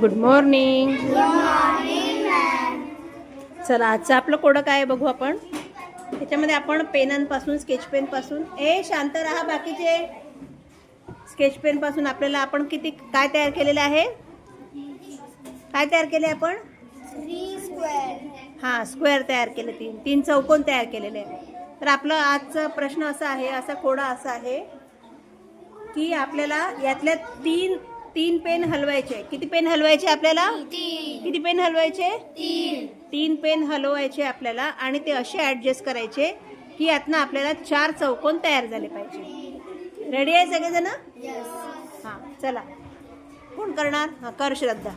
Good morning. चला आजचं आपलं कोडं काय आहे बघू आपण. त्याच्यामध्ये आपण पेनांपासून स्केच पेन पासून शांत राहा बाकीचे. स्केच पेन पासून आपल्याला आपण किती काय तयार केलेलं आहे. काय तयार केले आपण. 3 स्क्वेअर. हां स्क्वेअर तयार केले. तीन चौकोन तयार केलेले आहे. तर आपला आजचा प्रश्न असा आहे, असा कोडा असा आहे की आपल्याला यातल्या तीन पेन हलवायचे. किती पेन हलवायचे आपल्याला. किती पेन हलवायचे. 3 पेन हलवायचे आपल्याला आणि ते असे ॲडजस्ट करायचे की यातनं आपल्याला 4 चौकोन तयार झाले पाहिजे. रेडी आहे सगळेजण. हां चला कोण करणार. हां कर श्रद्धा.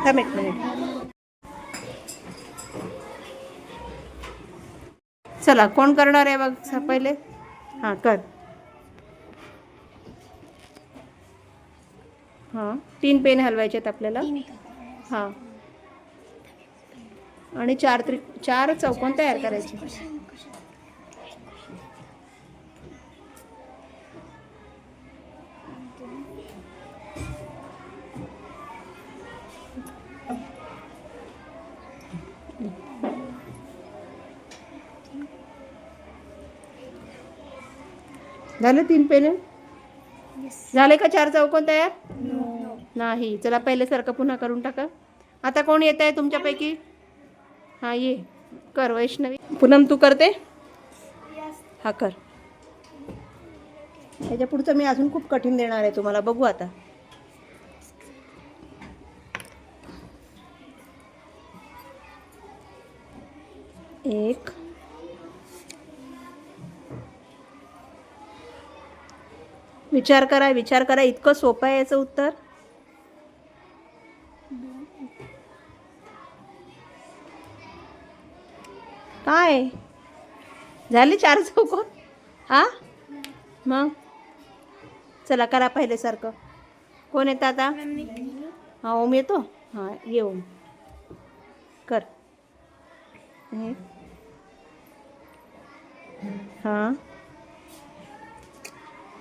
थांब 1 मिनिट. चला कोण करणार आहे बघ पहिले. हां कर. हां 3 पेन हलवायचे आहेत आपल्याला. हां आणि 4 चौकोन तयार करायचे. झाले 3 पेन. झाले का 4 चौकोन तयार. नाही. चला पहिल्यासारखं पुन्हा करून टाका. आता कोण येत आहे तुमच्यापैकी. हां ये कर. वैष्णवी. पूनम तू करते. हा कर. ह्याच्या पुढचं मी अजून खूप कठीण देणार आहे तुम्हाला. बघू आता. एक विचार करा. इतकं सोपं आहे याचं उत्तर. काय झाले 4 चौकोन. हां मग चला करा पहिल्यासारखं. कोण येतं आता. हां ओम येतो. हां ये ओम कर. हां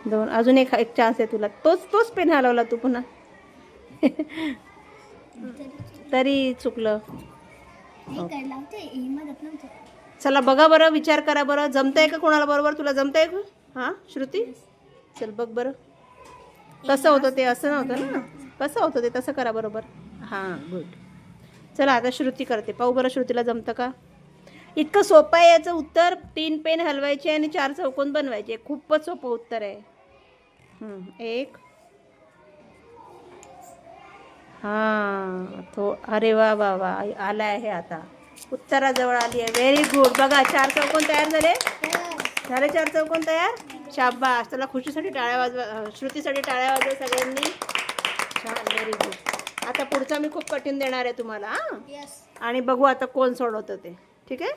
2. अजून एक चान्स आहे तुला. तोच पेन हलवला तू पुन्हा. तरी चुकलं. चला बघा बरं. विचार करा बरं. जमतंय का कोणाला बरोबर. तुला जमतंय का. हां श्रुती चल बघ बरं. कसं होतं ते. असं नव्हतं ना. कसं होतं ते तसं करा बरोबर. हां गुड. चला आता श्रुती करते. पाहू बरं श्रुतीला जमतं का. इतकं सोपं आहे याचं उत्तर. 3 पेन हलवायचे आणि 4 चौकोन बनवायचे. खूपच सोपं उत्तर आहे. 1 हां अरे वा वा वा आला आहे. आता उत्तराजवळ आली आहे. Very good. बघा 4 चौकोन तयार झाले. 4 चौकोन तयार. शाबास. चला खुशीसाठी टाळ्या वाजवा. श्रुतीसाठी टाळ्या वाजवा सगळ्यांनी. छान. Very good. आता पुढचा मी खूप कठीण देणार आहे तुम्हाला. हां आणि बघू आता कोण सोडवतं ते. ठीक आहे.